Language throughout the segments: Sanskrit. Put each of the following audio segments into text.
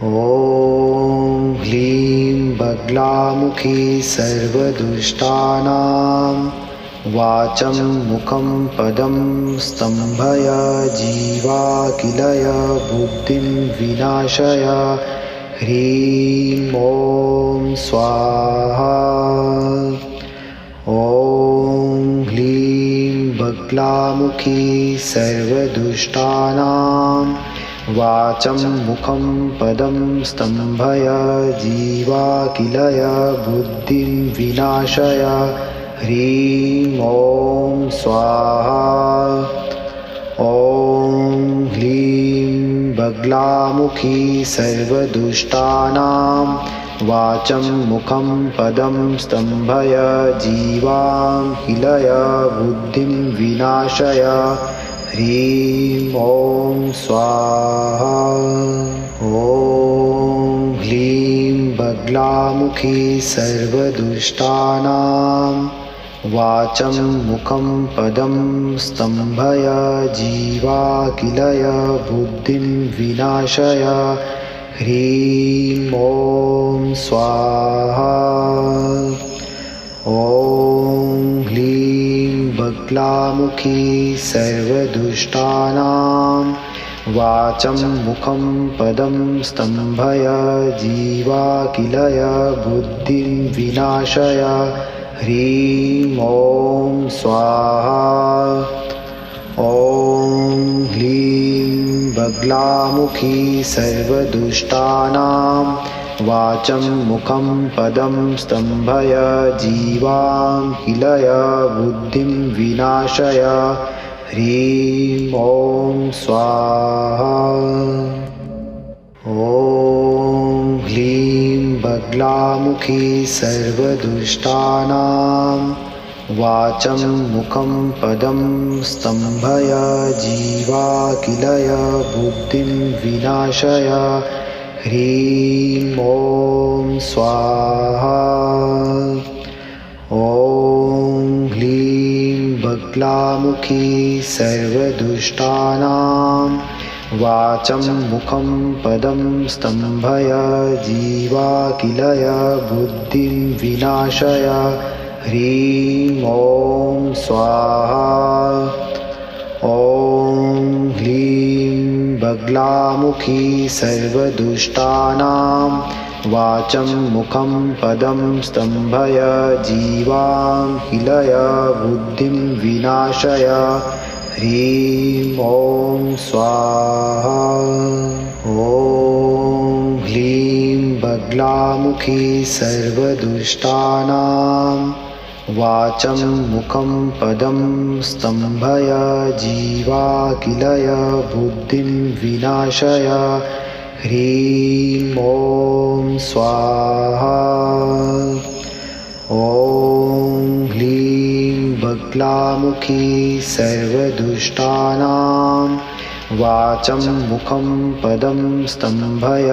ॐ ह्लीं बगलामुखी सर्वदुष्टानां वाचं मुखं पदं स्तम्भय जीवाकिलय बुद्धिं विनाशय ह्रीं ॐ स्वाहा। ॐ ह्लीं बगलामुखी सर्वदुष्टानां वाचं मुखं पदं स्तम्भय जीवाकिलय बुद्धिं विनाशय ह्रीं ॐ स्वाहा। ॐ ह्लीं बगलामुखी सर्वदुष्टानां वाचं मुखं पदं स्तम्भय जीवाकिलय बुद्धिं विनाशय ह्रीं ॐ स्वाहा। ॐ ह्लीं बगलामुखी सर्वदुष्टानां वाचं मुखं पदं स्तम्भय जीवाकिलय बुद्धिं विनाशय ह्रीं ॐ स्वाहा। ॐ ह्लीं बगलामुखी सर्वदुष्टानां वाचं मुखं पदं स्तम्भय जीवाकिलय बुद्धिं विनाशय ह्रीं ॐ स्वाहा। ॐ ह्लीं बगलामुखी सर्वदुष्टानां वाचं मुखं पदं स्तम्भय जीवाकिलय बुद्धिं विनाशय ह्रीं ॐ स्वाहा। ॐ ह्लीं बगलामुखी सर्वदुष्टानां वाचं मुखं पदं स्तम्भय जीवाकिलय बुद्धिं विनाशय ह्रीं ॐ स्वाहा। ॐ ह्लीं बगलामुखी सर्वदुष्टानां वाचं मुखं पदं स्तम्भय जीवाकिलय बुद्धिं विनाशय ह्रीं ॐ स्वाहा। ॐ ह्लीं बगलामुखी सर्वदुष्टानां वाचं मुखं पदं स्तम्भय जीवाकिलय बुद्धिं विनाशय ह्रीं ॐ स्वाहा। ॐ ह्लीं बगलामुखी सर्वदुष्टानां वाचं मुखं पदं स्तम्भय जीवाकिलय बुद्धिं विनाशय ह्रीं ॐ स्वाहा। ॐ ह्लीं बगलामुखी सर्वदुष्टानां वाचं मुखं पदं स्तम्भय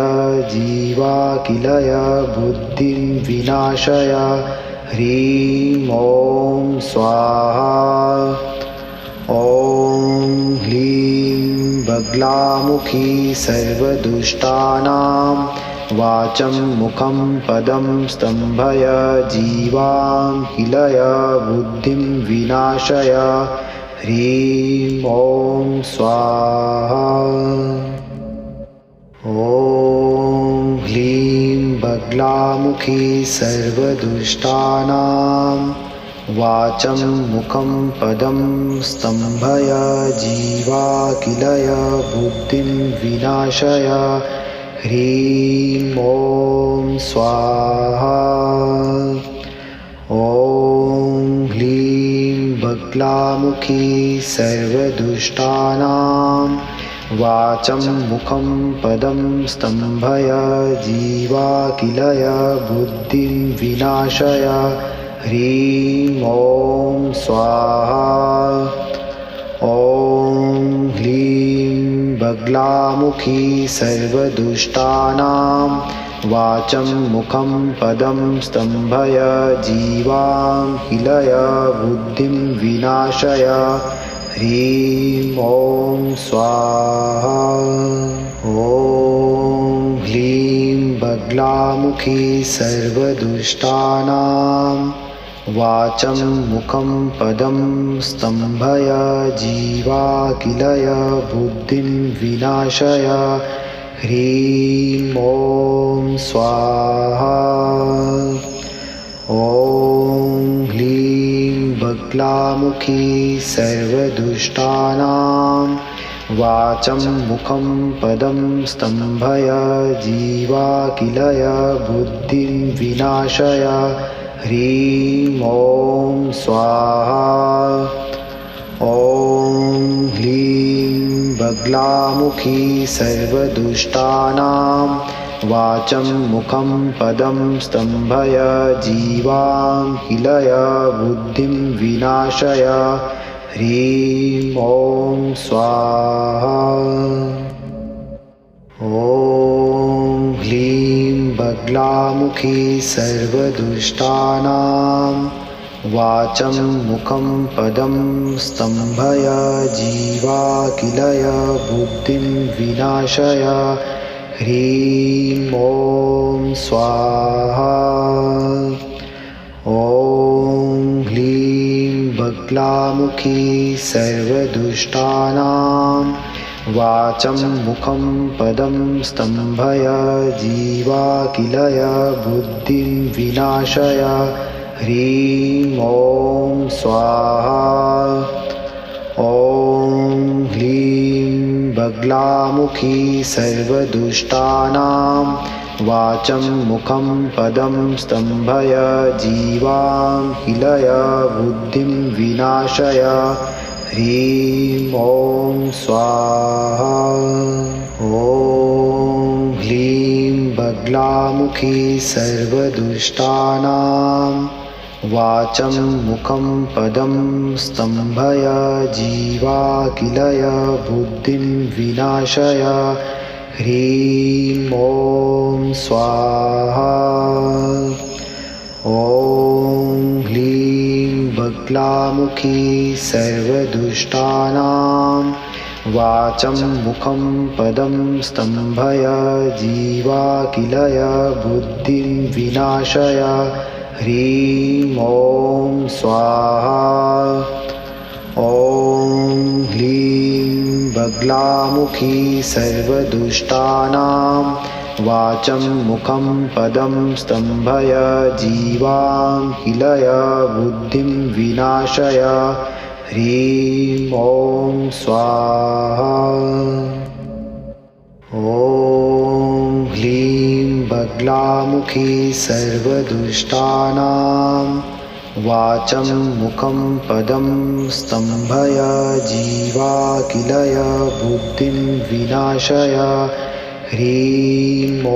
जीवाकिलय बुद्धिं विनाशय ह्रीं ॐ स्वाहा। ॐ ह्लीं बगलामुखी सर्वदुष्टानां वाचं मुखं पदं स्तम्भय जीवाकिलय बुद्धिं विनाशय ह्रीं ॐ स्वाहा। ॐ ह्लीं बगलामुखी सर्वदुष्टानां वाचं मुखं पदं स्तम्भय जीवाकिलय बुद्धिं विनाशय ह्रीं ॐ स्वाहा। ॐ ह्लीं बगलामुखी सर्वदुष्टानां वाचं मुखं पदं स्तम्भय जीवाकिलय बुद्धिं विनाशय ह्रीं ॐ स्वाहा। ॐ ह्लीं बगलामुखी सर्वदुष्टानां वाचं मुखं पदं स्तम्भय जीवाकिलय बुद्धिं विनाशय ह्रीं ॐ स्वाहा। ॐ ह्लीं बगलामुखी सर्वदुष्टानां वाचं मुखं पदं स्तम्भय जीवाकिलय बुद्धिं विनाशय ह्रीं ॐ स्वाहा। ॐ ह्लीं बगलामुखी सर्वदुष्टानां वाचं मुखं पदं स्तम्भय जीवाकिलय बुद्धिं विनाशय ह्रीं ॐ स्वाहा। ॐ ह्लीं बगलामुखी सर्वदुष्टानां वाचं मुखं पदं स्तम्भय जीवाकिलय बुद्धिं विनाशय ह्रीं ॐ स्वाहा। ॐ ह्लीं बगलामुखी सर्वदुष्टानां वाचं मुखं पदं स्तम्भय जीवाकिलय बुद्धिं विनाशय ह्रीं ॐ स्वाहा। ॐ ह्लीं बगलामुखी सर्वदुष्टानां वाचं मुखं पदं स्तम्भय जीवाकिलय बुद्धिं विनाशय ह्रीं ॐ स्वाहा। ॐ ह्लीं बगलामुखी सर्वदुष्टानां वाचं मुखं पदं स्तम्भय जीवाकिलय बुद्धिं विनाशय ह्रीं ॐ स्वाहा। ॐ ह्लीं बगलामुखी सर्वदुष्टानां वाचं मुखं पदं स्तम्भय जीवाकिलय बुद्धिं विनाशय ह्रीं ॐ स्वाहा। ॐ ह्लीं बगलामुखी सर्वदुष्टानां वाचं मुखं पदं स्तम्भय जीवाकिलय बुद्धिं विनाशय ह्रीं ॐ स्वाहा। ॐ ह्लीं बगलामुखी सर्वदुष्टानां वाचं मुखं पदं स्तम्भय जीवाकिलय बुद्धिं विनाशय ह्रीं ॐ स्वाहा। ॐ ह्लीं बगलामुखी सर्वदुष्टानां वाचं मुखं पदं स्तम्भय जीवाकिलय बुद्धिं विनाशय ह्रीं ॐ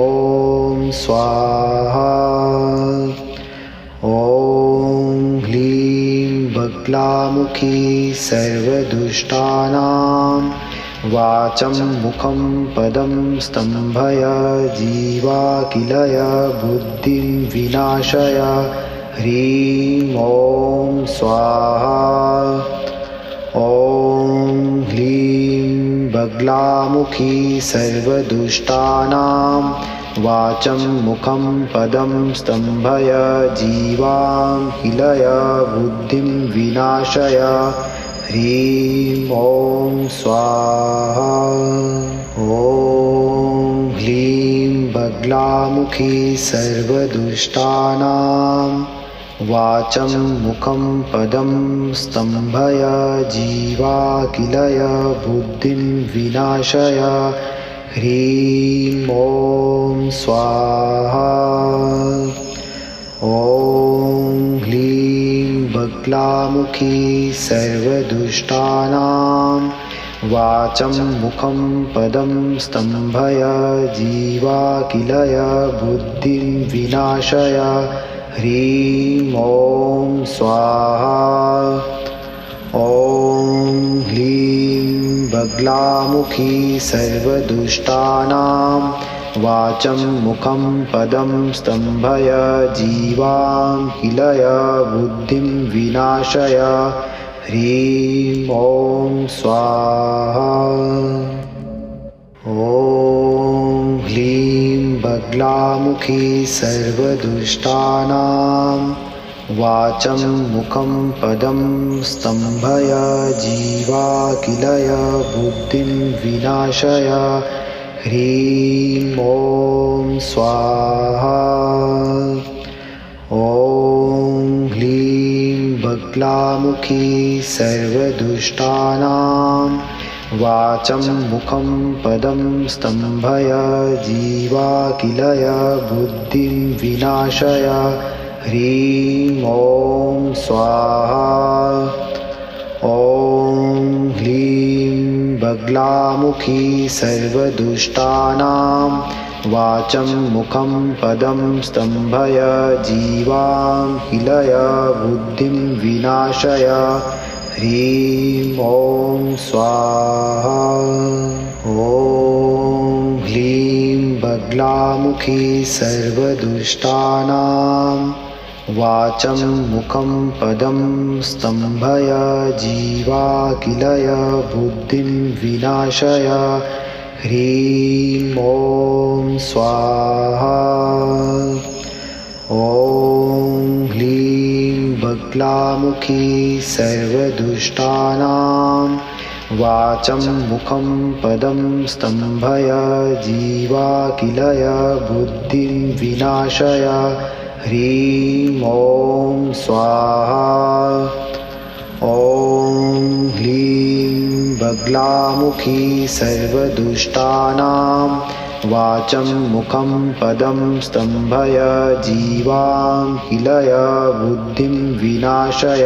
स्वाहा। ॐ ह्लीं बगलामुखी सर्वदुष्टानां वाचं मुखं पदं स्तम्भय जीवाकिलय बुद्धिं विनाशय ह्रीं ॐ स्वाहा। ॐ ह्लीं बगलामुखी सर्वदुष्टानां वाचं मुखं पदं स्तम्भय जीवाकिलय बुद्धिं विनाशय ह्रीं ॐ स्वाहा। ॐ ह्लीं बगलामुखी सर्वदुष्टानां वाचं मुखं पदं स्तम्भय जीवाकिलय बुद्धिं विनाशय ह्रीं ॐ स्वाहा। ॐ ह्लीं बगलामुखी सर्वदुष्टानां वाचं मुखं पदं स्तम्भय जीवाकिलय बुद्धिं विनाशय ह्रीं ॐ स्वाहा। ॐ ह्लीं बगलामुखी सर्वदुष्टानां वाचं मुखं पदं स्तम्भय जीवाकिलय बुद्धिं विनाशय ह्रीं ॐ स्वाहा। ॐ ह्लीं बगलामुखी सर्वदुष्टानां वाचं मुखं पदं स्तम्भय जीवाकिलय बुद्धिं विनाशय ह्रीं ॐ स्वाहा। ॐ ह्लीं बगलामुखी सर्वदुष्टानां वाचं मुखं पदं स्तम्भय जीवाकिलय बुद्धिं विनाशय ह्रीं ॐ स्वाहा। ॐ ह्लीं बगलामुखी सर्वदुष्टानां वाचं मुखं पदं स्तम्भय जीवाकिलय बुद्धिं विनाशय ह्रीं ॐ स्वाहा। ॐ ह्लीं बगलामुखी सर्वदुष्टानां वाचं मुखं पदं स्तम्भय जीवाकिलय बुद्धिं विनाशय ह्रीं ॐ स्वाहा। ॐ ह्लीं बगलामुखी सर्वदुष्टानां वाचं मुखं पदं स्तम्भय जीवाकिलय बुद्धिं विनाशय ह्रीं ॐ स्वाहा। ॐ ह्लीं बगलामुखी सर्वदुष्टानां वाचं मुखं पदं स्तम्भय जीवाकिलय बुद्धिं विनाशय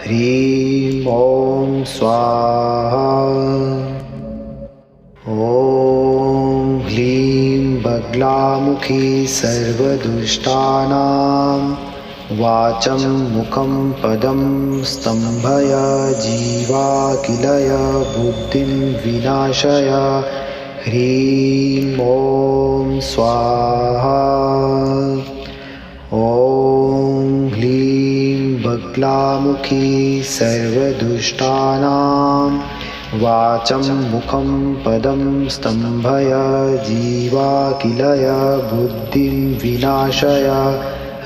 ह्रीं ॐ स्वाहा। ॐ ह्लीं बगलामुखी सर्वदुष्टानां वाचं मुखं पदं स्तम्भय जीवाकिलय बुद्धिं विनाशय ह्रीं ॐ स्वाहा। ॐ ह्लीं बगलामुखी सर्वदुष्टानां वाचं मुखं पदं स्तम्भय जीवाकिलय बुद्धिं विनाशय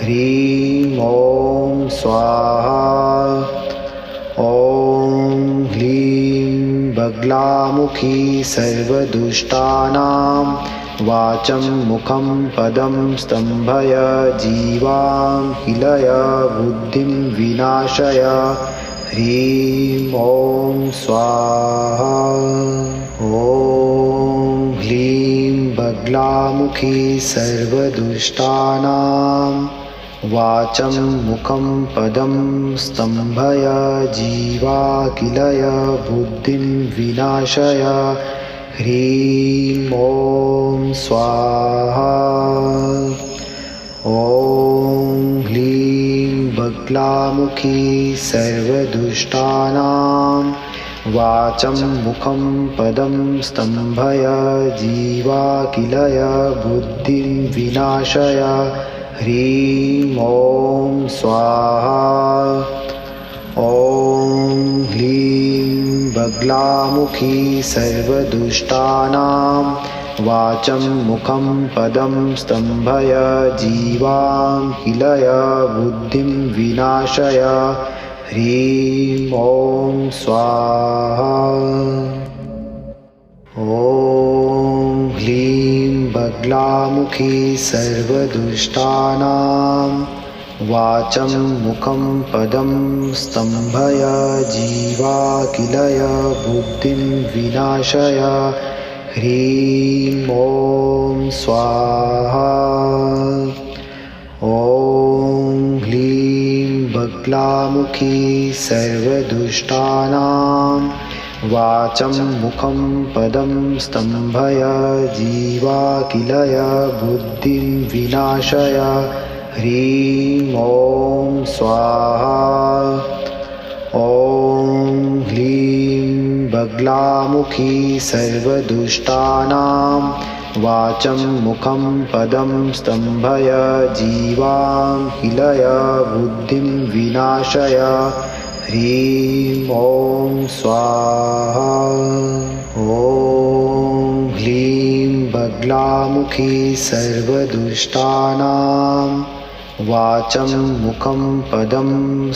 ह्रीं ॐ स्वाहा। ॐ ह्लीं बगलामुखी सर्वदुष्टानां वाचं मुखं पदं स्तम्भय जीवाकिलय बुद्धिं विनाशय ह्रीं ॐ स्वाहा। ॐ ह्लीं बगलामुखी सर्वदुष्टानां वाचं मुखं पदं स्तम्भय जीवाकिलय बुद्धिं विनाशय ह्रीं ॐ स्वाहा। ॐ ह्लीं बगलामुखी सर्वदुष्टानां वाचं मुखं पदं स्तम्भय जीवाकिलय बुद्धिं विनाशय ह्रीं ॐ स्वाहा। ॐ ह्लीं बगलामुखी सर्वदुष्टानां वाचं मुखं पदं स्तम्भय जीवाकिलय बुद्धिं विनाशय ह्रीं ॐ स्वाहा। ॐ ह्लीं बगलामुखी सर्वदुष्टानां वाचं मुखं पदं स्तम्भय जीवाकिलय बुद्धिं विनाशय ह्रीं ॐ स्वाहा। ॐ ह्लीं बगलामुखी सर्वदुष्टानां वाचं मुखं पदं स्तम्भय जीवाकिलय बुद्धिं विनाशय ह्रीं ॐ स्वाहा। ॐ ह्लीं बगलामुखी सर्वदुष्टानां वाचं मुखं पदं स्तम्भय जीवाकिलय बुद्धिं विनाशय ह्रीं ॐ स्वाहा। ॐ ह्लीं बगलामुखी सर्वदुष्टानां वाचं मुखं पदं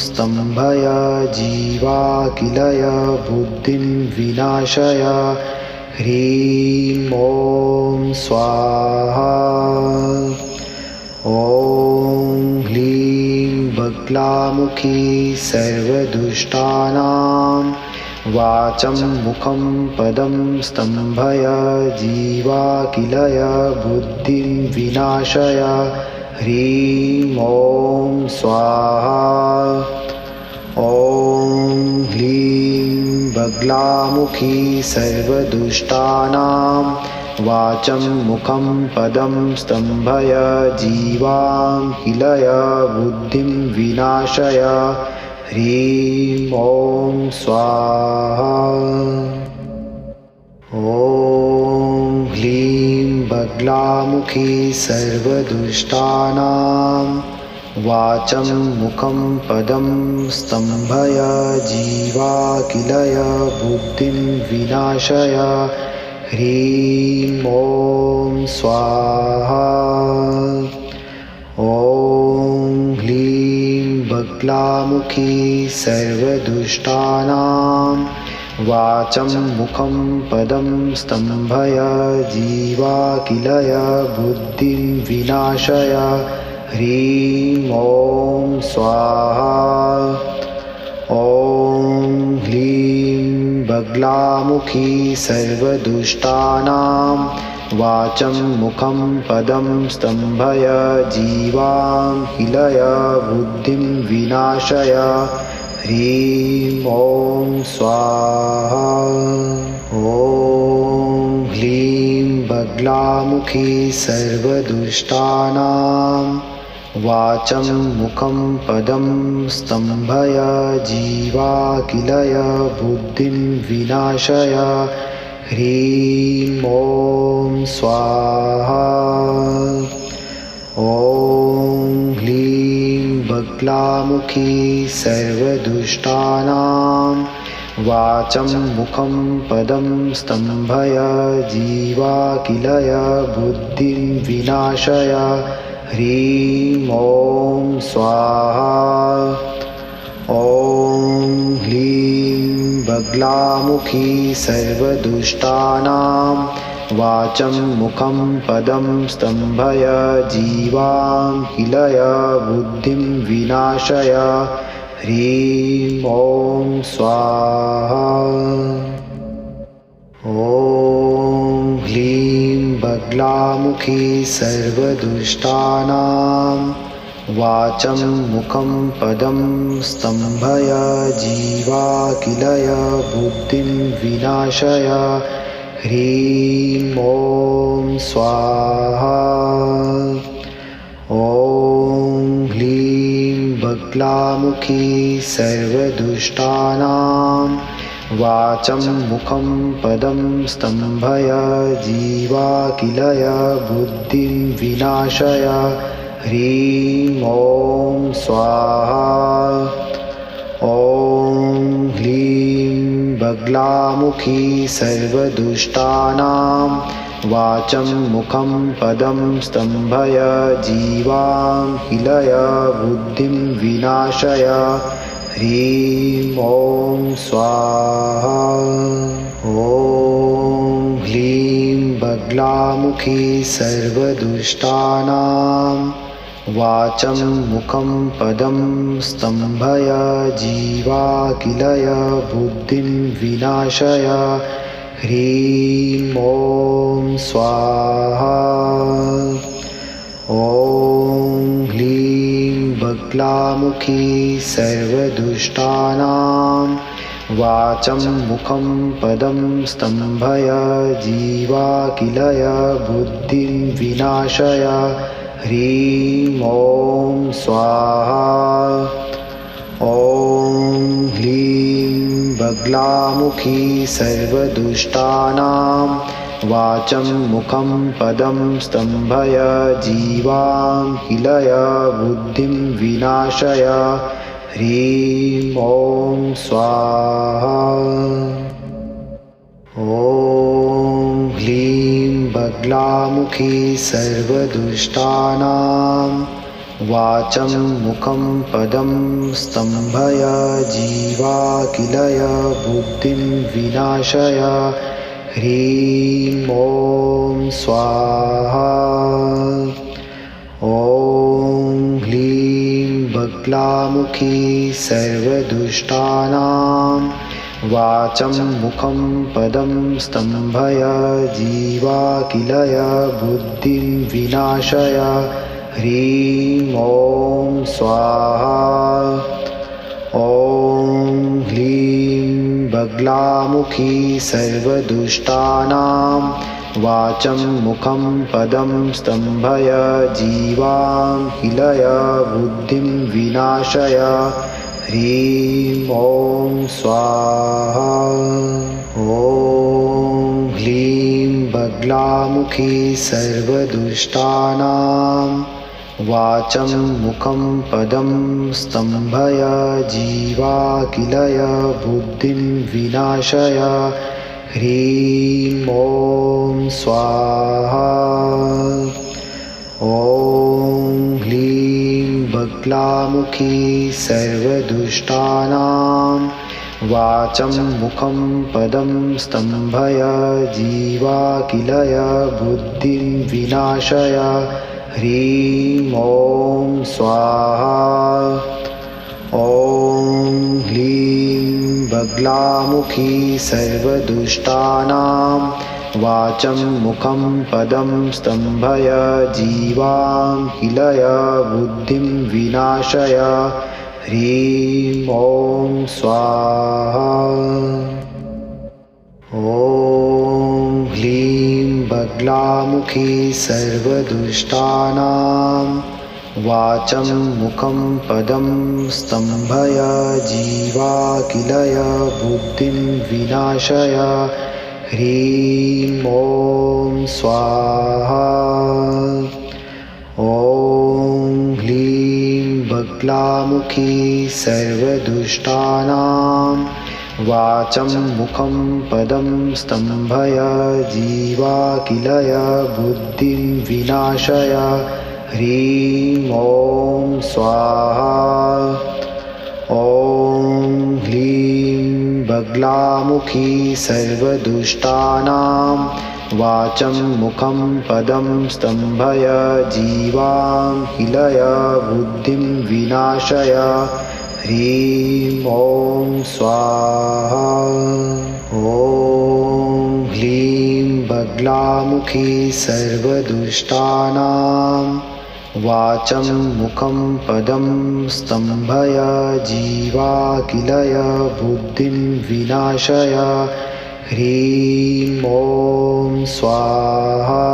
स्तम्भय जीवाकिलय बुद्धिं विनाशय ह्रीं ॐ स्वाहा। ॐ ह्लीं बगलामुखी सर्वदुष्टानां वाचं मुखं पदं स्तम्भय जीवाकिलय बुद्धिं विनाशय ह्रीं ॐ स्वाहा। ॐ ह्लीं बगलामुखी सर्वदुष्टानां वाचं मुखं पदं स्तम्भय जीवाकिलय बुद्धिं विनाशय ह्रीं ॐ स्वाहा। ॐ ह्लीं बगलामुखी सर्वदुष्टानां वाचं मुखं पदं स्तम्भय जीवाकिलय बुद्धिं विनाशय ह्रीं ॐ स्वाहा। ॐ ह्लीं बगलामुखी सर्वदुष्टानां वाचं मुखं पदं स्तम्भय जीवाकिलय बुद्धिं विनाशय ह्रीं ॐ स्वाहा। ॐ ह्लीं बगलामुखी सर्वदुष्टानां वाचं मुखं पदं स्तम्भय जीवाकिलय बुद्धिं विनाशय ह्रीं ॐ स्वाहा। ॐ ह्लीं बगलामुखी सर्वदुष्टानां वाचं मुखं पदं स्तम्भय जीवाकिलय बुद्धिं विनाशय ह्रीं ॐ स्वाहा। ॐ ह्लीं बगलामुखी सर्वदुष्टानां वाचं मुखं पदं स्तम्भय जीवाकिलय बुद्धिं विनाशय ह्रीं ॐ स्वाहा। ॐ ह्लीं बगलामुखी सर्वदुष्टानां वाचं मुखं पदं स्तम्भय जीवाकिलय बुद्धिं विनाशय ह्रीं ॐ स्वाहा। ॐ ह्लीं बगलामुखी सर्वदुष्टानां वाचं मुखं पदं स्तम्भय जीवाकिलय बुद्धिं विनाशय ह्रीं ॐ स्वाहा। ॐ ह्लीं बगलामुखी सर्वदुष्टानां वाचं मुखं पदं स्तम्भय जीवाकिलय बुद्धिं विनाशय ह्रीं ॐ स्वाहा। ॐ ह्लीं बगलामुखी सर्वदुष्टानां वाचं मुखं पदं स्तम्भय जीवाकिलय बुद्धिं विनाशय ह्रीं ॐ स्वाहा। ॐ ह्लीं बगलामुखी सर्वदुष्टानां वाचं मुखं पदं स्तम्भय जीवाकिलय बुद्धिं विनाशय ह्रीं ॐ स्वाहा। ॐ ह्लीं बगलामुखी सर्वदुष्टानां वाचं मुखं पदं स्तम्भय जीवाकिलय बुद्धिं विनाशय ह्रीं ॐ स्वाहा। ॐ ह्लीं बगलामुखी सर्वदुष्टानां वाचं मुखं पदं स्तम्भय जीवाकिलय बुद्धिं विनाशय ह्रीं ॐ स्वाहा। ॐ ह्लीं बगलामुखी सर्वदुष्टानां वाचं मुखं पदं स्तम्भय जीवाकिलय बुद्धिं विनाशय ह्रीं ॐ स्वाहा। ॐ ह्लीं बगलामुखी सर्वदुष्टानां वाचं मुखं पदं स्तम्भय जीवाकिलय बुद्धिं विनाशय ह्रीं ॐ स्वाहा। ॐ ह्लीं बगलामुखी सर्वदुष्टानां वाचं मुखं पदं स्तम्भय जीवाकिलय बुद्धिं विनाशय ह्रीं ॐ स्वाहा। ॐ ह्लीं बगलामुखी सर्वदुष्टानां वाचं मुखं पदं स्तम्भय जीवाकिलय बुद्धिं विनाशय ह्रीं ॐ स्वाहा। ॐ ह्लीं बगलामुखी सर्वदुष्टानां वाचं मुखं पदं स्तम्भय जीवाकिलय बुद्धिं विनाशय ह्रीं ॐ स्वाहा। ॐ ह्लीं बगलामुखी सर्वदुष्टानां वाचं मुखं पदं स्तम्भय जीवाकिलय बुद्धिं विनाशय ह्रीं ॐ स्वाहा। ॐ ह्लीं बगलामुखी सर्वदुष्टानां वाचं मुखं पदं स्तम्भय जीवाकिलय बुद्धिं विनाशय ह्रीं ॐ स्वाहा। ॐ ह्लीं बगलामुखी सर्वदुष्टानां वाचं मुखं पदं स्तम्भय जीवाकिलय बुद्धिं विनाशय ह्रीं ॐ स्वाहा। ॐ ह्लीं बगलामुखी सर्वदुष्टानां वाचं मुखं पदं स्तम्भय जीवाकिलय बुद्धिं विनाशय ह्रीं ॐ स्वाहा। ॐ ह्लीं बगलामुखी सर्वदुष्टानां वाचं मुखं पदं स्तम्भय जीवाकिलय बुद्धिं विनाशय ह्रीं ॐ स्वाहा।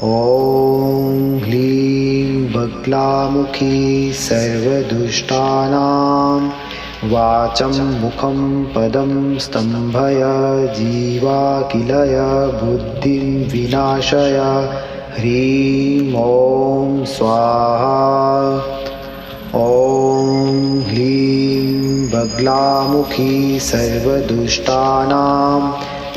ॐ ह्लीं बगलामुखी सर्वदुष्टानां वाचं मुखं पदं स्तम्भय जीवाकिलय बुद्धिं विनाशय ह्रीं ॐ स्वाहा। ॐ ह्लीं बगलामुखी सर्वदुष्टानां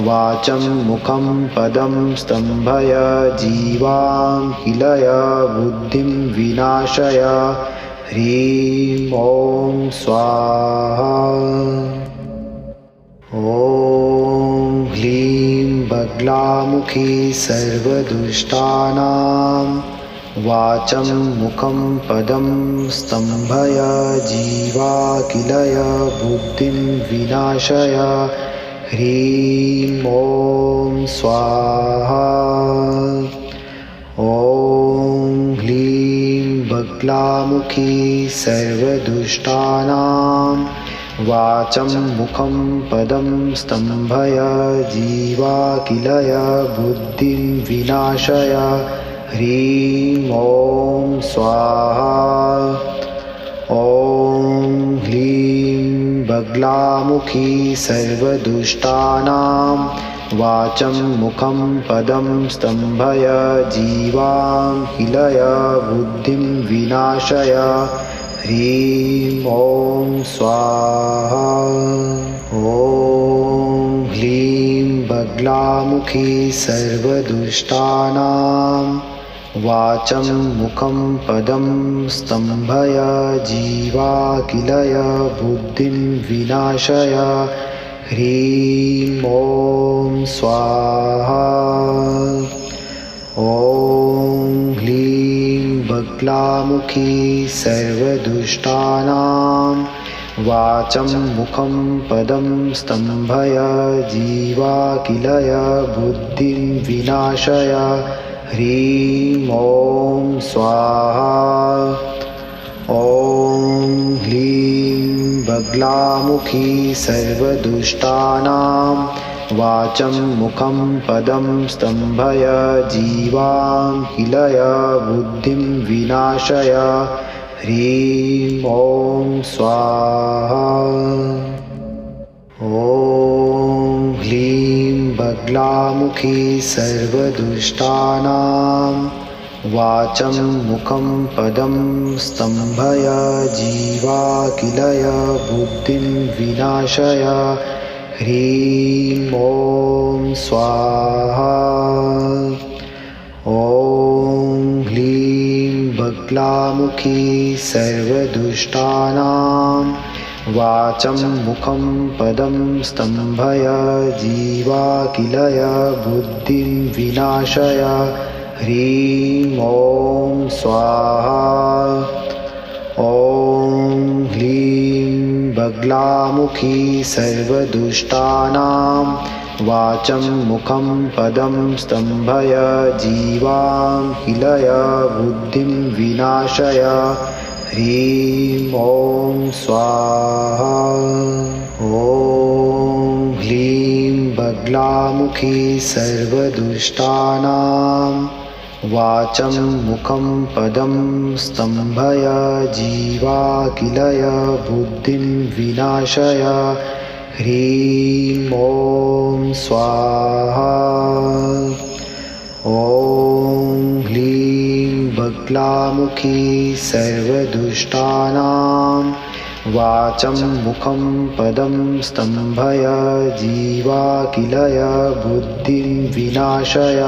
वाचं मुखं पदं स्तम्भय जीवाकिलय बुद्धिं विनाशय ह्रीं ॐ स्वाहा। ॐ ह्लीं बगलामुखी सर्वदुष्टानां वाचं मुखं पदं स्तम्भय जीवाकिलय बुद्धिं विनाशय ह्रीं ॐ स्वाहा। ॐ ह्लीं बगलामुखी सर्वदुष्टानां वाचं मुखं पदं स्तम्भय जीवाकिलय बुद्धिं विनाशय ह्रीं ॐ स्वाहा। ॐ ह्लीं बगलामुखी सर्वदुष्टानां वाचं मुखं पदं स्तम्भय जीवाकिलय बुद्धिं विनाशय ह्रीं ॐ स्वाहा। ॐ ह्लीं बगलामुखी सर्वदुष्टानां वाचं मुखं पदं स्तम्भय जीवाकिलय बुद्धिं विनाशय ह्रीं ॐ स्वाहा। ॐ ह्लीं बगलामुखी सर्वदुष्टानां वाचं मुखं पदं स्तम्भय जीवाकिलय बुद्धिं विनाशय ह्रीं ॐ स्वाहा। ॐ ह्लीं बगलामुखी सर्वदुष्टानां वाचं मुखं पदं स्तम्भय जीवाकिलय बुद्धिं विनाशय ह्रीं ॐ स्वाहा। ॐ ह्लीं बगलामुखी सर्वदुष्टानां वाचं मुखं पदं स्तम्भय जीवाकिलय बुद्धिं विनाशय ह्रीं ॐ स्वाहा। ॐ ह्लीं बगलामुखी सर्वदुष्टानां वाचं मुखं पदं स्तम्भय जीवाकिलय बुद्धिं विनाशय ह्रीं ॐ स्वाहा। ॐ ह्लीं बगलामुखी सर्वदुष्टानां वाचं मुखं पदं स्तम्भय जीवाकिलय बुद्धिं विनाशय ह्रीं ॐ स्वाहा। ॐ ह्लीं बगलामुखी सर्वदुष्टानां वाचं मुखं पदं स्तम्भय जीवाकिलय बुद्धिं विनाशय ह्रीं ॐ स्वाहा। ॐ ह्लीं बगलामुखी सर्वदुष्टानां वाचं मुखं पदं स्तम्भय जीवाकिलय बुद्धिं विनाशय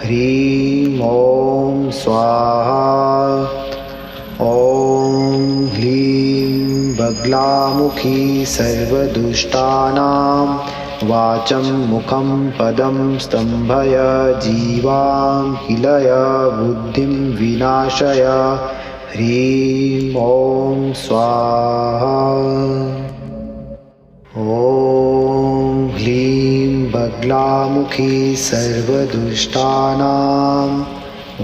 ह्रीं ॐ स्वाहा। ॐ ह्लीं बगलामुखी सर्वदुष्टानां वाचं मुखं पदं स्तम्भय जीवाकिलय बुद्धिं विनाशय ह्रीं ॐ स्वाहा। ॐ ह्लीं बगलामुखी सर्वदुष्टानां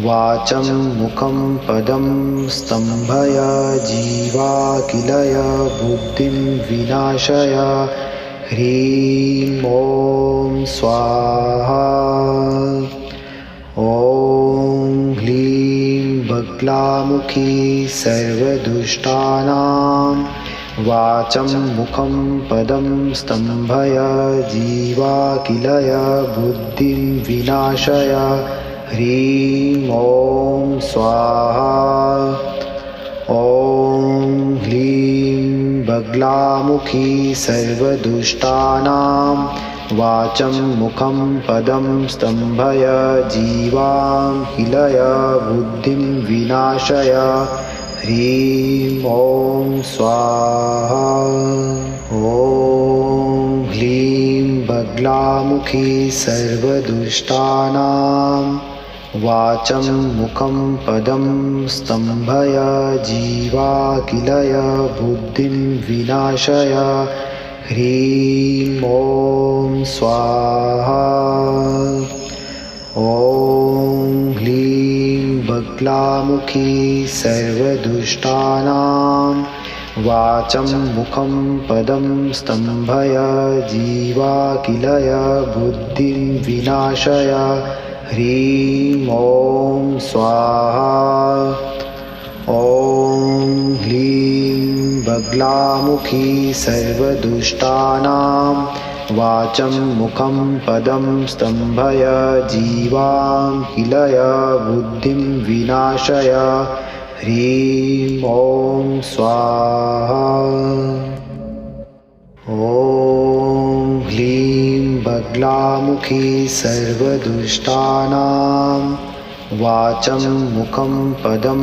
वाचं मुखं पदं स्तम्भय जीवाकिलय बुद्धिं विनाशय ह्रीं ॐ स्वाहा। ॐ ह्लीं बगलामुखी सर्वदुष्टानां वाचं मुखं पदं स्तम्भय जीवाकिलय बुद्धिं विनाशय ह्रीं ॐ स्वाहा। ॐ ह्लीं बगलामुखी सर्वदुष्टानां वाचं मुखं पदं स्तम्भय जीवाकिलय बुद्धिं विनाशय ह्रीं ॐ स्वाहा। ॐ ह्लीं बगलामुखी सर्वदुष्टानां वाचं मुखं पदं स्तम्भय जीवाकिलय बुद्धिं विनाशय ह्रीं ॐ स्वाहा। ॐ ह्लीं बगलामुखी सर्वदुष्टानां वाचं मुखं पदं स्तम्भय जीवाकिलय बुद्धिं विनाशय ह्रीं ॐ स्वाहा। ॐ ह्लीं बगलामुखी सर्वदुष्टानां वाचं मुखं पदं स्तम्भय जीवाकिलय बुद्धिं विनाशय ह्रीं ॐ स्वाहा। ॐ ह्लीं बगलामुखी सर्वदुष्टानां वाचं मुखं पदं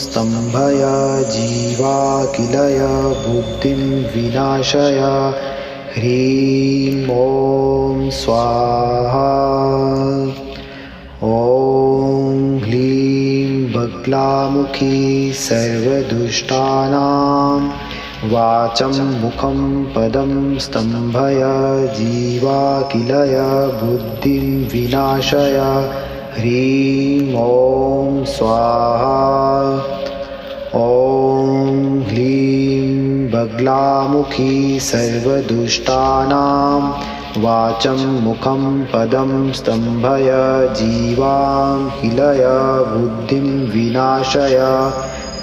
स्तम्भय जीवाकिलय बुद्धिं विनाशय ह्रीं ॐ स्वाहा। ॐ ह्लीं बगलामुखी सर्वदुष्टानां वाचं मुखं पदं स्तम्भय जीवाकिलय बुद्धिं विनाशय ह्रीं ॐ स्वाहा। ॐ ह्लीं बगलामुखी सर्वदुष्टानां वाचं मुखं पदं स्तम्भय जीवाकिलय बुद्धिं विनाशय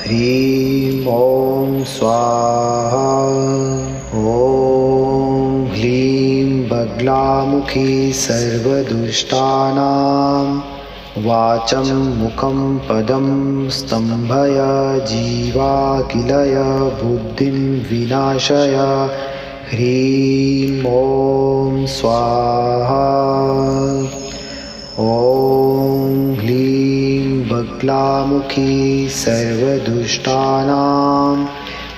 ह्रीं ॐ स्वाहा। ॐ ह्लीं बगलामुखी सर्वदुष्टानां वाचं मुखं पदं स्तम्भय जीवाकिलय बुद्धिं विनाशय ह्रीं ॐ स्वाहा। ॐ ह्लीं बगलामुखी सर्वदुष्टानां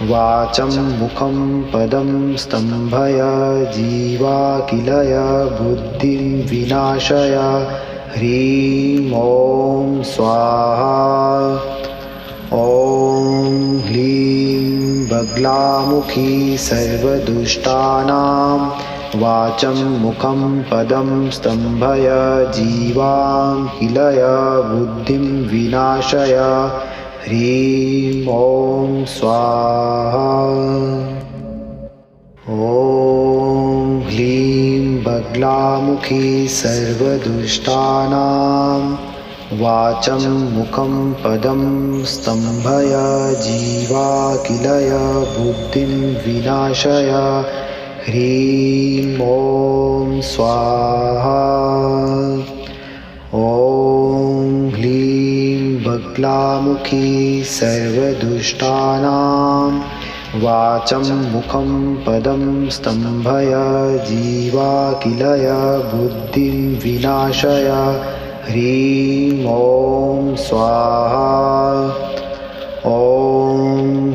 वाचं मुखं पदं स्तम्भय जीवाकिलय बुद्धिं विनाशय ह्रीं ॐ स्वाहा। ॐ ह्लीं बगलामुखी सर्वदुष्टानां वाचं मुखं पदं स्तम्भय जीवाकिलय बुद्धिं विनाशय ह्रीं ॐ स्वाहा। ॐ ह्लीं बगलामुखी सर्वदुष्टानां वाचं मुखं पदं स्तम्भय जीवाकिलय बुद्धिं विनाशय ह्रीं ॐ स्वाहा। ॐ ह्लीं बगलामुखी सर्वदुष्टानां वाचं मुखं पदं स्तम्भय जीवाकिलय बुद्धिं विनाशय ह्रीं ॐ स्वाहा। ॐ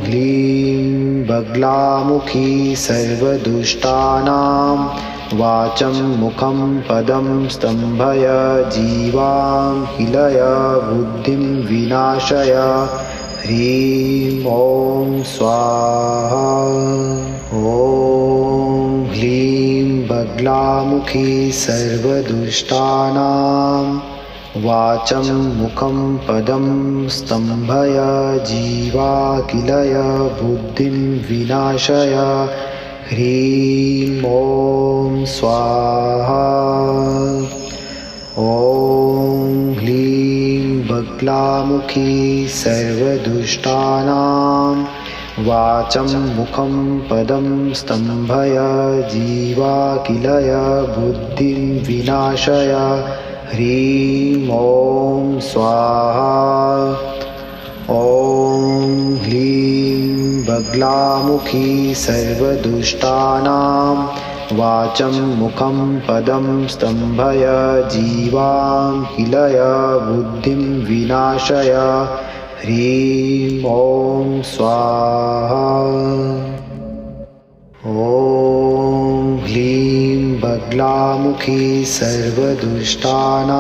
ह्लीं बगलामुखी सर्वदुष्टानां वाचं मुखं पदं स्तम्भय जीवाकिलय बुद्धिं विनाशय ह्रीं ॐ स्वाहा। ॐ ह्लीं बगलामुखी सर्वदुष्टानां वाचं मुखं पदं स्तम्भय जीवाकिलय बुद्धिं विनाशय ह्रीं ॐ स्वाहा। ॐ ह्लीं बगलामुखी सर्वदुष्टानां वाचं मुखं पदं स्तम्भय जीवाकिलय बुद्धिं विनाशय ह्रीं ॐ स्वाहा। ॐ ह्लीं बगलामुखी सर्वदुष्टानां वाचं मुखं पदं स्तम्भय जीवाकिलय बुद्धिं विनाशय ह्रीं ॐ स्वाहा। ॐ ह्लीं बगलामुखी सर्वदुष्टानां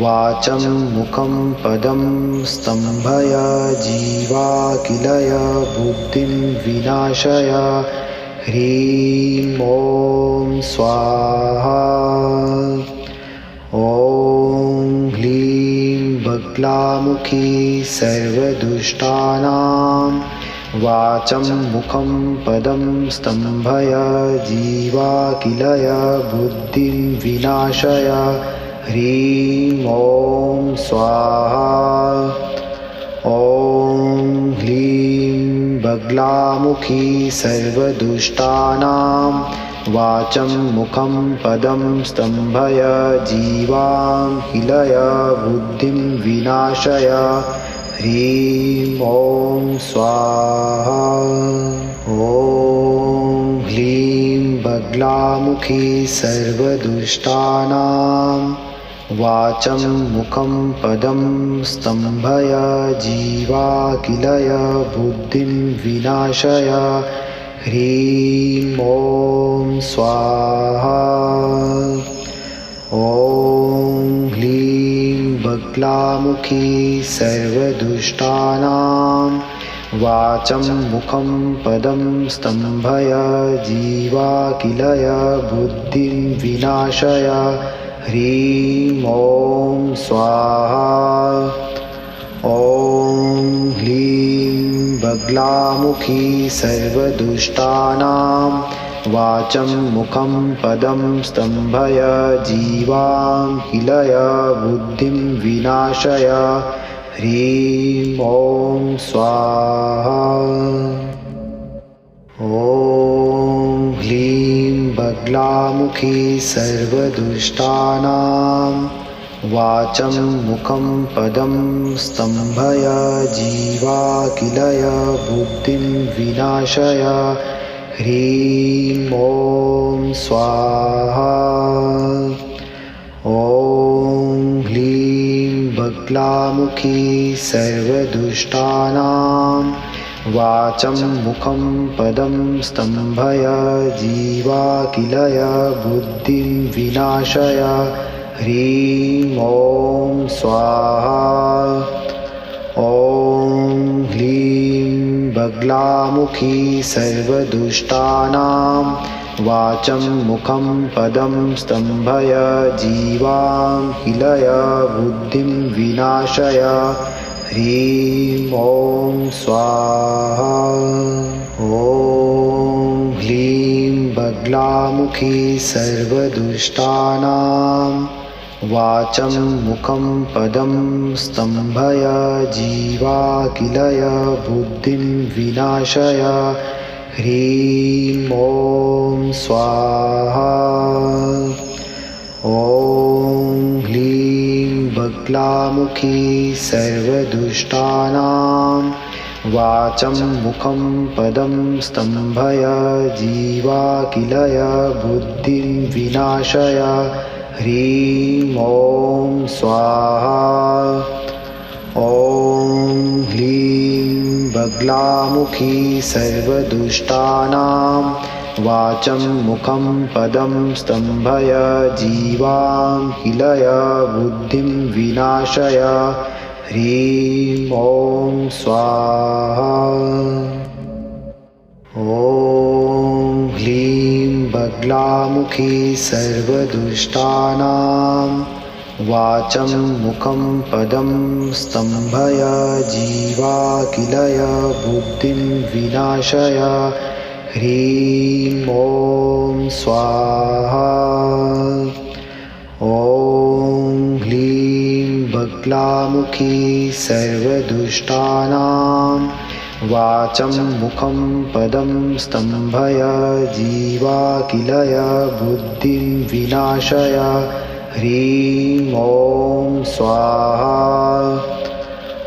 वाचं मुखं पदं स्तम्भय जीवाकिलय बुद्धिं विनाशय ह्रीं ॐ स्वाहा। ॐ ह्लीं बगलामुखी सर्वदुष्टानां वाचं मुखं पदं स्तम्भय जीवाकिलय बुद्धिं विनाशय ह्रीं ॐ स्वाहा। ॐ ह्लीं बगलामुखी सर्वदुष्टानां वाचं मुखं पदं स्तम्भय जीवाकिलय बुद्धिं विनाशय ह्रीं ॐ स्वाहा। ॐ ह्लीं बगलामुखी सर्वदुष्टानां वाचं मुखं पदं स्तम्भय जीवाकिलय बुद्धिं विनाशय ह्रीं ॐ स्वाहा। ॐ ह्लीं बगलामुखी सर्वदुष्टानां वाचं मुखं पदं स्तम्भय जीवाकिलय बुद्धिं विनाशय ह्रीं ॐ स्वाहा। ॐ ह्लीं बगलामुखी सर्वदुष्टानां वाचं मुखं पदं स्तम्भय जीवाकिलय बुद्धिं विनाशय ह्रीं ॐ स्वाहा। ॐ ह्लीं बगलामुखी सर्वदुष्टानां वाचं मुखं पदं स्तम्भय जीवाकिलय बुद्धिं विनाशय ह्रीं ॐ स्वाहा। ॐ ह्लीं बगलामुखी सर्वदुष्टानां वाचं मुखं पदं स्तम्भय जीवाकिलय बुद्धिं विनाशय ह्रीं ॐ स्वाहा। ॐ ह्लीं बगलामुखी सर्वदुष्टानां वाचं मुखं पदं स्तम्भय जीवाकिलय बुद्धिं विनाशय ह्रीं ॐ स्वाहा। ॐ ह्लीं बगलामुखी सर्वदुष्टानां वाचं मुखं पदं स्तम्भय जीवाकिलय बुद्धिं विनाशय ह्रीं ॐ स्वाहा। ॐ ह्लीं बगलामुखी सर्वदुष्टानां वाचं मुखं पदं स्तम्भय जीवाकिलय बुद्धिं विनाशय ह्रीं ॐ स्वाहा। ॐ ह्लीं बगलामुखी सर्वदुष्टानां वाचं मुखं पदं स्तम्भय जीवाकिलय बुद्धिं विनाशय ह्रीं ॐ स्वाहा। ॐ ह्लीं बगलामुखी सर्वदुष्टानां वाचं मुखं पदं स्तम्भय जीवाकिलय बुद्धिं विनाशय ह्रीं ॐ स्वाहा। ॐ ह्लीं बगलामुखी सर्वदुष्टानां वाचं मुखं पदं स्तम्भय जीवाकिलय बुद्धिं विनाशय ह्रीं ॐ स्वाहा।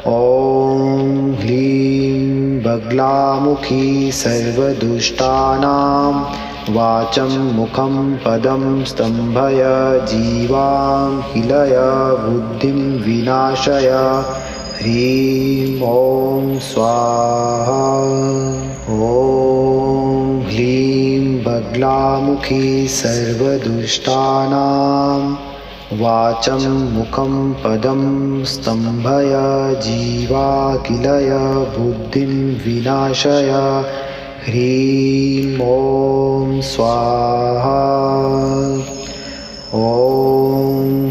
ॐ ह्लीं बगलामुखी सर्वदुष्टानां वाचं मुखं पदं स्तम्भय जीवाकिलय बुद्धिं विनाशय ह्रीं ॐ स्वाहा। ॐ ह्लीं बगलामुखी सर्वदुष्टानां वाचं मुखं पदं स्तम्भय जीवाकिलय बुद्धिं विनाशय ह्रीं ॐ स्वाहा। ॐ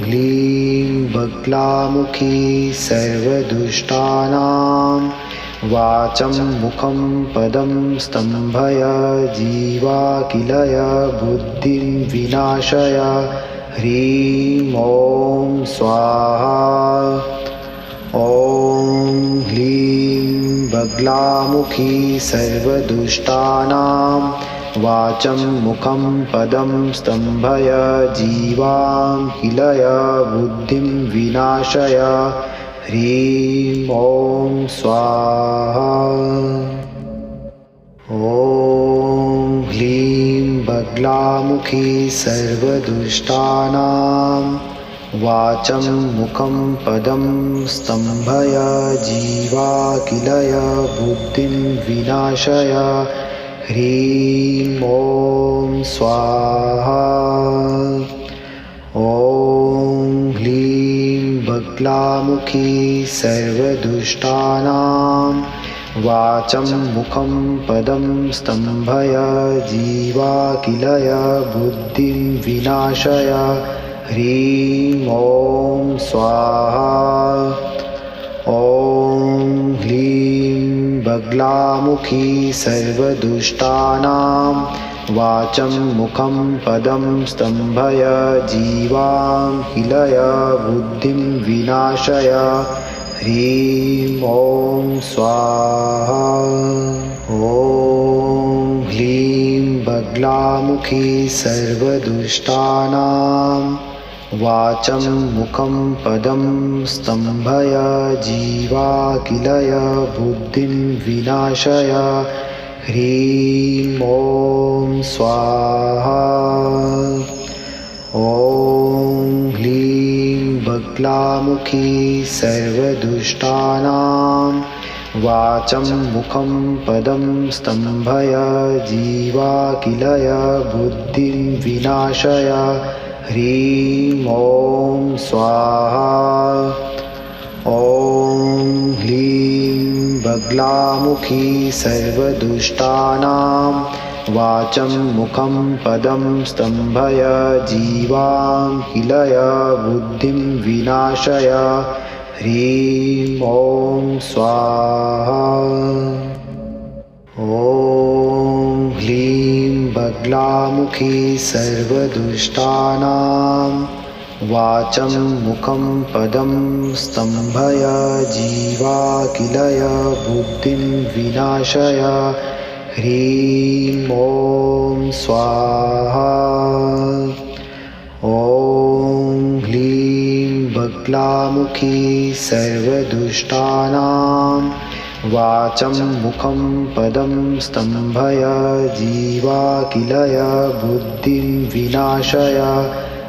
ह्लीं बगलामुखी सर्वदुष्टानां वाचं मुखं पदं स्तम्भय जीवाकिलय बुद्धिं विनाशय ह्रीं ॐ स्वाहा। ॐ ह्लीं बगलामुखी सर्वदुष्टानां वाचं मुखं पदं स्तम्भय जीवाकिलय बुद्धिं विनाशय ह्रीं ॐ स्वाहा। ॐ ह्लीं बगलामुखी सर्वदुष्टानां वाचं मुखं पदं स्तम्भय जीवाखिलय बुद्धिं विनाशय ह्रीं ॐ स्वाहा। ॐ ह्लीं बगलामुखी सर्वदुष्टानां वाचं मुखं पदं स्तम्भय जीवाखिलय बुद्धिं विनाशय ह्रीं ॐ स्वाहा। ॐ ह्लीं बगलामुखी सर्वदुष्टानां वाचं मुखं पदं स्तम्भय जीवाखिलय बुद्धिं विनाशय ह्रीं ॐ स्वाहा। ॐ ह्लीं बगलामुखी सर्वदुष्टानां वाचं मुखं पदं स्तम्भय जीवाखिलय बुद्धिं विनाशय ह्रीं ॐ स्वाहा। ॐ ह्लीं बगलामुखी सर्वदुष्टानां वाचं मुखं पदं स्तम्भय जीवाखिलय बुद्धिं विनाशय ह्रीं ॐ स्वाहा। ॐ ह्लीं बगलामुखी सर्वदुष्टानां वाचं मुखं पदं स्तम्भय जीवाखिलय बुद्धिं विनाशय ह्रीं ॐ स्वाहा। ॐ ह्लीं बगलामुखी सर्वदुष्टानां वाचं मुखं पदं स्तम्भय जीवाखिलय बुद्धिं विनाशय ह्रीं ॐ स्वाहा। ॐ ह्लीं बगलामुखी सर्वदुष्टानां वाचं मुखं पदं स्तम्भय जीवाखिलय बुद्धिं विनाशय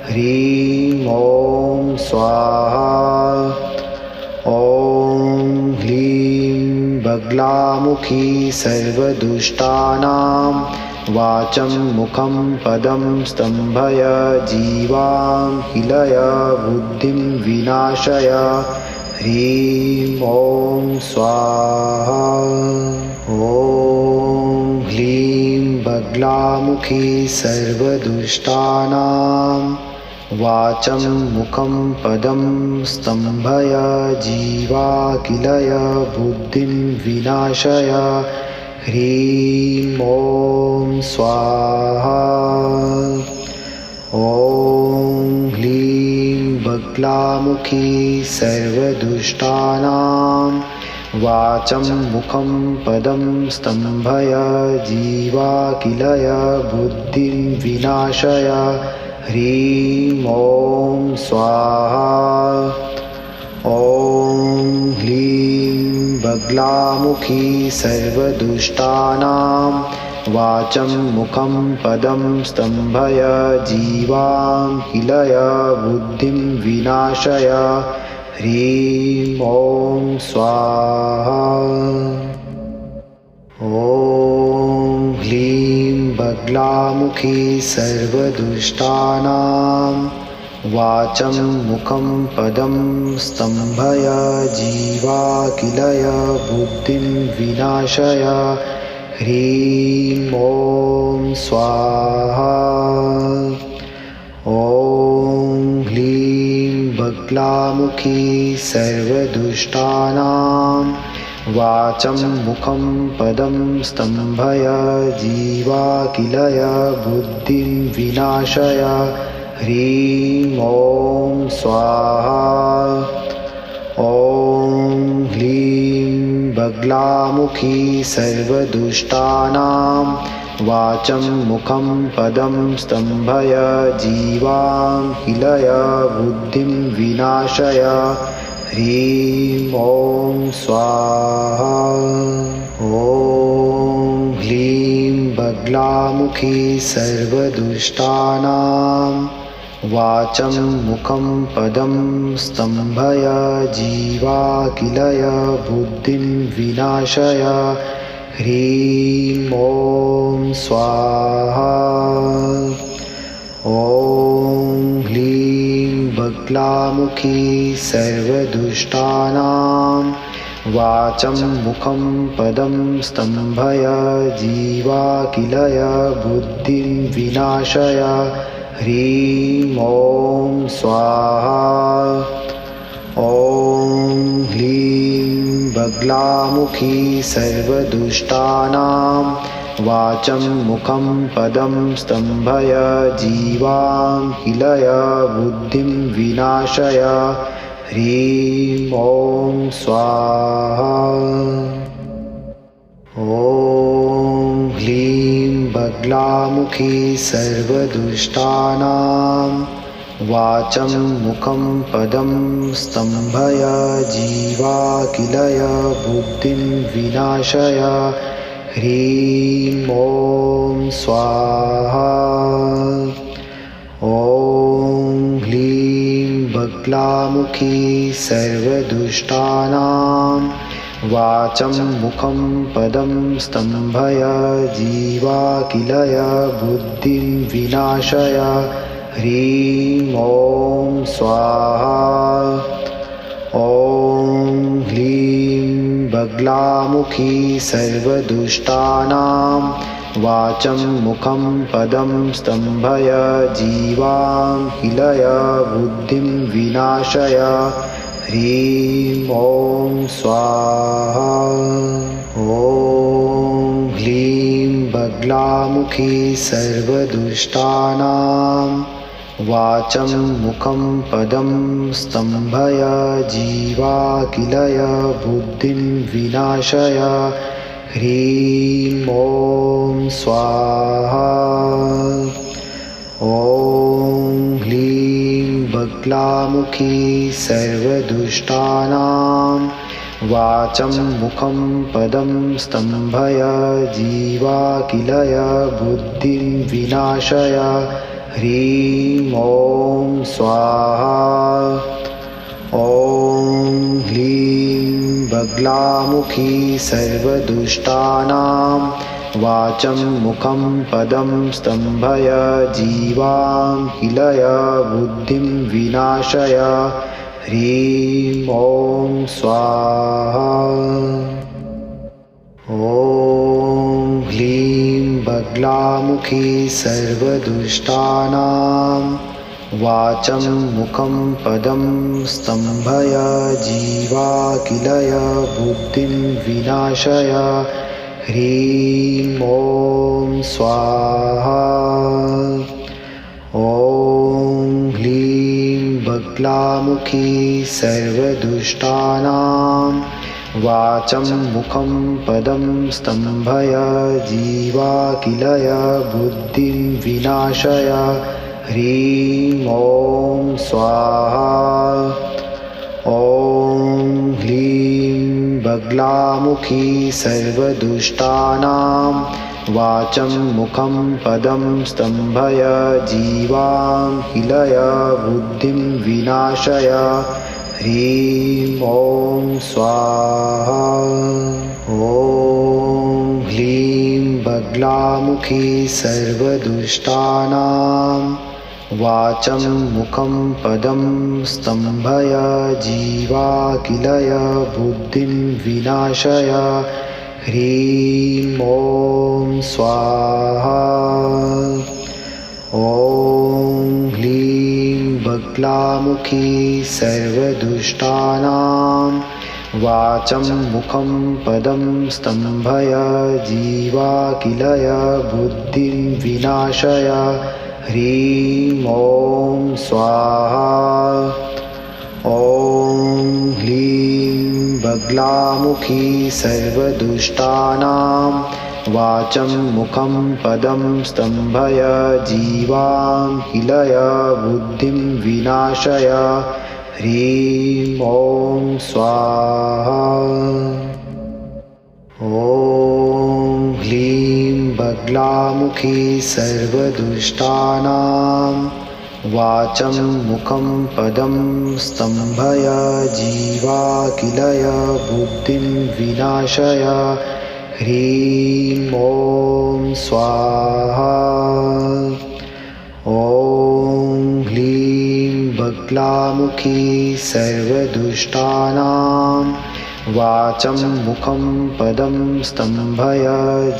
ह्रीं ॐ स्वाहा। ॐ ह्लीं बगलामुखी सर्वदुष्टानां वाचं मुखं पदं स्तम्भय जीवाखिलय बुद्धिं विनाशय ह्रीं ॐ स्वाहा। ॐ ह्लीं बगलामुखी सर्वदुष्टानां वाचं मुखं पदं स्तम्भय जीवाखिलय बुद्धिं विनाशय ह्रीं ॐ स्वाहा। ॐ ह्लीं बगलामुखी सर्वदुष्टानां वाचं मुखं पदं स्तम्भय जीवाखिलय बुद्धिं विनाशय ह्रीं ॐ स्वाहा। ॐ ह्लीं बगलामुखी सर्वदुष्टानां वाचं मुखं पदं स्तम्भय जीवाखिलय बुद्धिं विनाशय ह्रीं ॐ स्वाहा। ॐ ह्लीं बगलामुखी सर्वदुष्टानां वाचं मुखं पदं स्तम्भय जीवाखिलय बुद्धिं विनाशय ह्रीं ॐ स्वाहा। ॐ ह्लीं बगलामुखी सर्वदुष्टानां वाचं मुखं पदं स्तम्भय जीवाखिलय बुद्धिं विनाशय ह्रीं ॐ स्वाहा। ॐ ह्लीं बगलामुखी सर्वदुष्टानां वाचं मुखं पदं स्तम्भय जीवाखिलय बुद्धिं विनाशय ह्रीं ॐ स्वाहा। ॐ ह्लीं बग्लामुखी सर्वदुष्टानां वाचं मुखं पदं स्तम्भय जीवाकिलय बुद्धिं विनाशय ह्रीं ॐ स्वाहा। ॐ ह्लीं बग्लामुखी सर्वदुष्टानां वाचं मुखं पदं स्तम्भय जीवाकिलय बुद्धिं विनाशय ह्रीं ॐ स्वाहा। ॐ ह्लीं बग्लामुखी सर्वदुष्टानां वाचं मुखं पदं स्तम्भय जीवाकिलय बुद्धिं विनाशय ह्रीं ॐ स्वाहा। ॐ ह्लीं बग्लामुखी सर्वदुष्टानां वाचं मुखं पदं स्तम्भय जीवाकिलय बुद्धिं विनाशय ह्रीं ॐ स्वाहा। ॐ ह्लीं बग्लामुखी सर्वदुष्टानां वाचं मुखं पदं स्तम्भय जीवाकिलय बुद्धिं विनाशय ह्रीं ॐ स्वाहा। ॐ ह्लीं बग्लामुखी सर्वदुष्टानां वाचं मुखं पदं स्तम्भय जीवाकिलय बुद्धिं विनाशय ह्रीं ॐ स्वाहा। ॐ ह्लीं बग्लामुखी सर्वदुष्टानां वाचं मुखं पदं स्तम्भय जीवाकिलय बुद्धिं विनाशय ह्रीं ॐ स्वाहा। ॐ ह्लीं बग्लामुखी सर्वदुष्टानां वाचं मुखं पदं स्तम्भय जीवाकिलय बुद्धिं विनाशय ह्रीं ॐ स्वाहा। ॐ ह्लीं बग्लामुखी सर्वदुष्टानां वाचं मुखं पदं स्तम्भय जीवाकिलय बुद्धिं विनाशय ह्रीं ॐ स्वाहा। ॐ ह्लीं बग्लामुखी सर्वदुष्टानां वाचं मुखं पदं स्तम्भय जीवाकिलय बुद्धिं विनाशय ह्रीं ॐ स्वाहा। ॐ ह्लीं बग्लामुखी सर्वदुष्टानां वाचं मुखं पदं स्तम्भय जीवाकिलय बुद्धिं विनाशय ह्रीं ॐ स्वाहा। ॐ ह्लीं बग्लामुखी सर्वदुष्टानां वाचं मुखं पदं स्तम्भय जीवाकिलय बुद्धिं विनाशय ह्रीं ॐ स्वाहा। ॐ ह्लीं बग्लामुखी सर्वदुष्टानां वाचं मुखं पदं स्तम्भय जीवाकिलय बुद्धिं विनाशय ह्रीं ॐ स्वाहा। ॐ ह्लीं बग्लामुखी सर्वदुष्टानां वाचं मुखं पदं स्तम्भय जीवाकिलय बुद्धिं विनाशय ह्रीं ॐ स्वाहा। ॐ ह्लीं बग्लामुखी सर्वदुष्टानां वाचं मुखं पदं स्तम्भय जीवाकिलय बुद्धिं विनाशय ह्रीं ॐ स्वाहा। ॐ ह्लीं बगलामुखी सर्वदुष्टानां वाचं मुखं पदं स्तम्भय जीवाखिलय बुद्धिं विनाशय ह्रीं ॐ स्वाहा। ॐ ह्लीं बगलामुखी सर्वदुष्टानां वाचं मुखं पदं स्तम्भय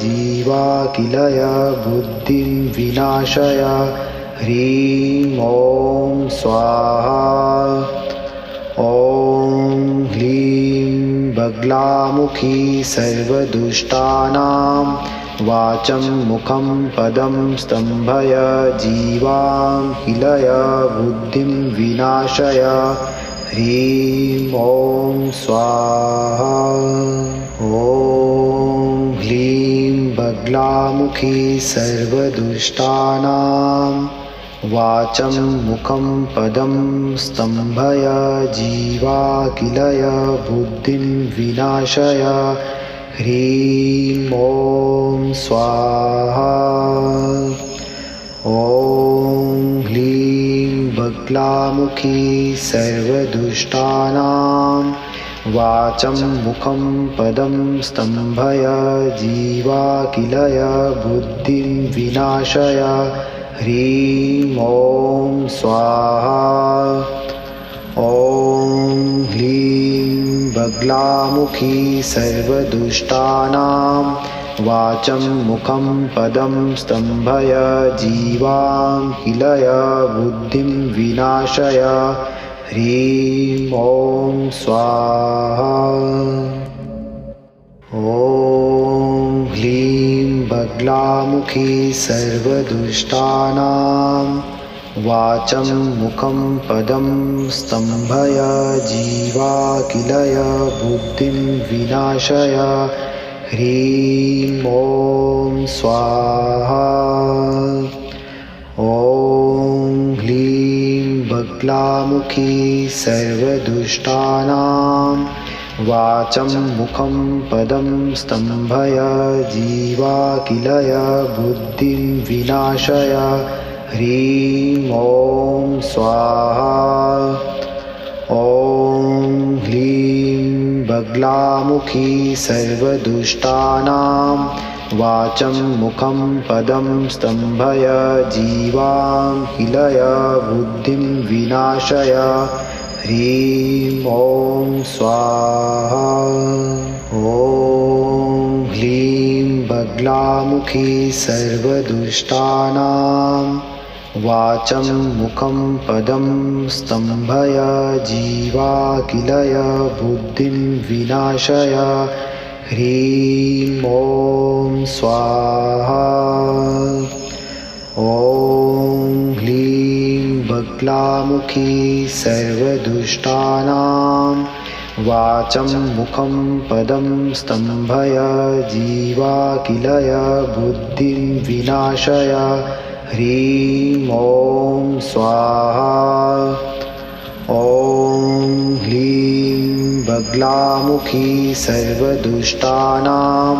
जीवाखिलय बुद्धिं विनाशय ह्रीं ॐ स्वाहा। ॐ ह्लीं बगलामुखी सर्वदुष्टानां वाचं मुखं पदं स्तम्भय जीवाखिलय बुद्धिं विनाशय ह्रीं ॐ स्वाहा। ॐ ह्लीं बगलामुखी सर्वदुष्टानां वाचं मुखं पदं स्तम्भय जीवाखिलय बुद्धिं विनाशय ह्रीं ॐ स्वाहा। ॐ ह्लीं बगलामुखी सर्वदुष्टानां वाचं मुखं पदं स्तम्भय जीवाखिलय बुद्धिं विनाशय ह्रीं ॐ स्वाहा। ॐ ह्लीं बगलामुखी सर्वदुष्टानां वाचं मुखं पदं स्तम्भय जीवाखिलय बुद्धिं विनाशय ह्रीं ॐ स्वाहा। ॐ ह्लीं बगलामुखी सर्वदुष्टानां वाचं मुखं पदं स्तम्भय जीवाखिलय बुद्धिं विनाशय ह्रीं ॐ स्वाहा। ॐ ह्लीं बगलामुखी सर्वदुष्टानां वाचं मुखं पदं स्तम्भय जीवाखिलय बुद्धिं विनाशय ह्रीं ॐ स्वाहा। ॐ ह्लीं बगलामुखी सर्वदुष्टानां वाचं मुखं पदं स्तम्भय जीवाखिलय बुद्धिं विनाशय ह्रीं ॐ स्वाहा। ॐ ह्लीं बगलामुखी सर्वदुष्टानां वाचं मुखं पदं स्तम्भय जीवाखिलय बुद्धिं विनाशय ह्रीं ॐ स्वाहा। ॐ ह्लीं बगलामुखी सर्वदुष्टानां वाचं मुखं पदं स्तम्भय जीवाखिलय बुद्धिं विनाशय ह्रीं ॐ स्वाहा। ॐ ह्लीं बगलामुखी सर्वदुष्टानां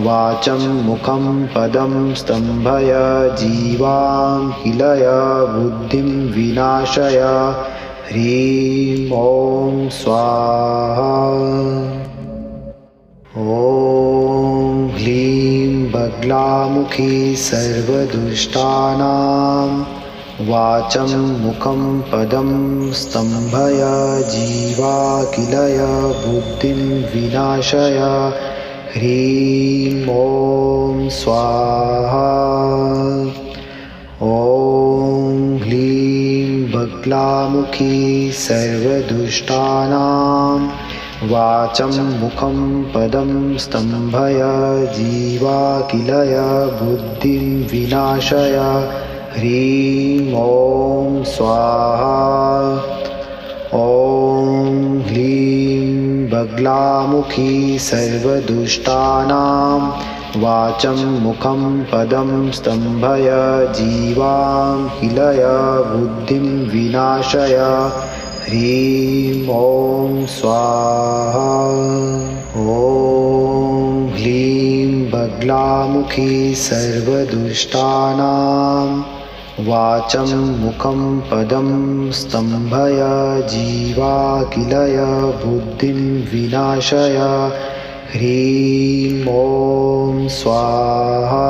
वाचं मुखं पदं स्तम्भय जीवाखिलय बुद्धिं विनाशय ह्रीं ॐ स्वाहा। ॐ ह्लीं बगलामुखी सर्वदुष्टानां वाचं मुखं पदं स्तम्भय जीवाखिलय बुद्धिं विनाशय ह्रीं ॐ स्वाहा। ॐ ह्लीं बगलामुखी सर्वदुष्टानां वाचं मुखं पदं स्तम्भय जीवाखिलय बुद्धिं विनाशय ह्रीं ॐ स्वाहा। ॐ ह्लीं बगलामुखी सर्वदुष्टानां वाचं मुखं पदं स्तम्भय जीवाखिलय बुद्धिं विनाशय ह्रीं ॐ स्वाहा। ॐ ह्लीं बगलामुखी सर्वदुष्टानां वाचं मुखं पदं स्तम्भय जीवाकिलय बुद्धिं विनाशय ह्रीं ॐ स्वाहा।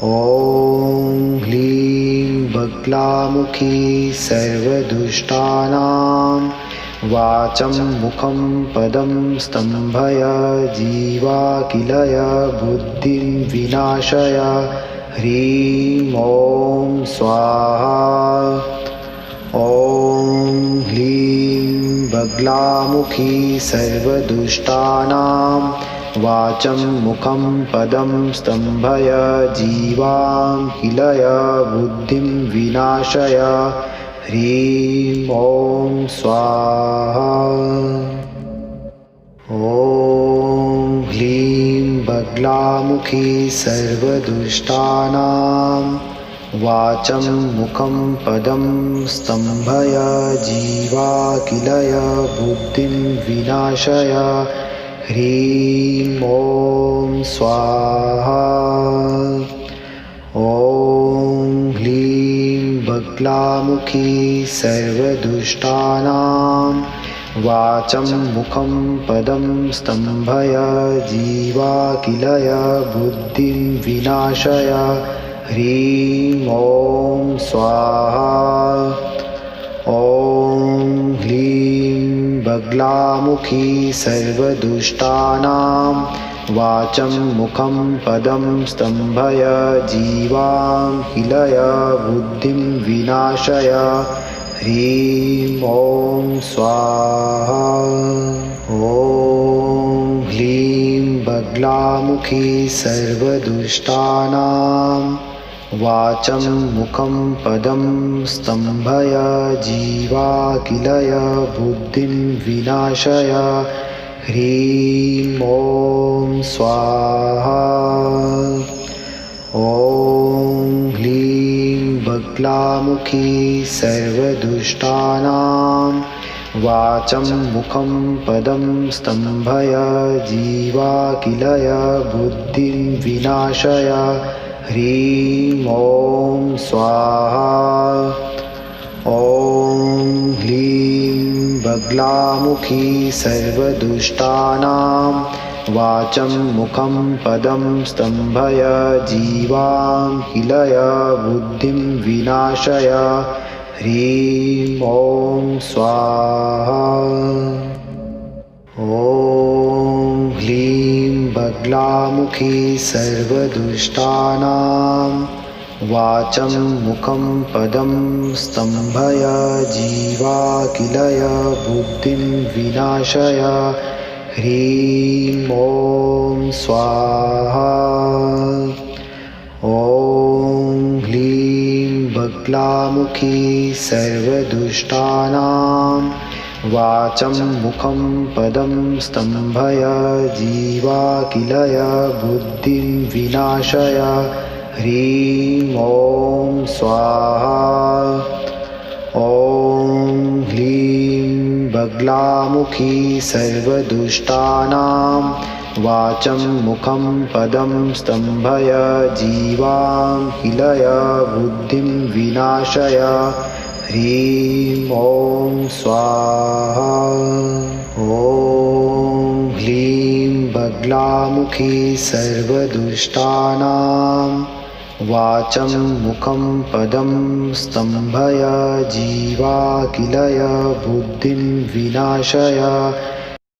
ॐ ह्लीं बगलामुखी सर्वदुष्टानां वाचं मुखं पदं स्तम्भय जीवाकिलय बुद्धिं विनाशय ह्रीं ॐ स्वाहा। ॐ ह्लीं बगलामुखी सर्वदुष्टानां वाचं मुखं पदं स्तम्भय जीवाकिलय बुद्धिं विनाशय ह्रीं ॐ स्वाहा। ॐ ह्लीं बगलामुखी सर्वदुष्टानां वाचं मुखं पदं स्तम्भय जीवाकिलय बुद्धिं विनाशय ह्रीं ॐ स्वाहा। ॐ ह्लीं बगलामुखी सर्वदुष्टानां वाचं मुखं पदं स्तम्भय जीवाकिलय बुद्धिं विनाशय ह्रीं ॐ स्वाहा। ॐ ह्लीं बगलामुखी सर्वदुष्टानां वाचं मुखं पदं स्तम्भय जीवाकिलय बुद्धिं विनाशय ह्रीं ॐ स्वाहा। ॐ ह्लीं बगलामुखी सर्वदुष्टानां वाचं मुखं पदं स्तम्भय जीवाकिलय बुद्धिं विनाशय ह्रीं ॐ स्वाहा। ॐ ह्लीं बगलामुखी सर्वदुष्टानां वाचं मुखं पदं स्तम्भय जीवाकिलय बुद्धिं विनाशय ह्रीं ॐ स्वाहा। ॐ ह्लीं बगलामुखी सर्वदुष्टानां वाचं मुखं पदं स्तम्भय जीवाकिलय बुद्धिं विनाशय ह्रीं ॐ स्वाहा। ॐ ह्लीं बगलामुखी सर्वदुष्टानां वाचं मुखं पदं स्तम्भय जीवाकिलय बुद्धिं विनाशय ह्रीं ॐ स्वाहा। ॐ ह्लीं बगलामुखी सर्वदुष्टानां वाचं मुखं पदं स्तम्भय जीवाकिलय बुद्धिं विनाशय ह्रीं ॐ स्वाहा। ॐ ह्लीं बगलामुखी सर्वदुष्टानां वाचं मुखं पदं स्तम्भय जीवाकिलय बुद्धिं विनाशय ह्रीं ॐ स्वाहा। ॐ ह्लीं बगलामुखी सर्वदुष्टानां वाचं मुखं पदं स्तम्भय जीवाकिलय बुद्धिं विनाशय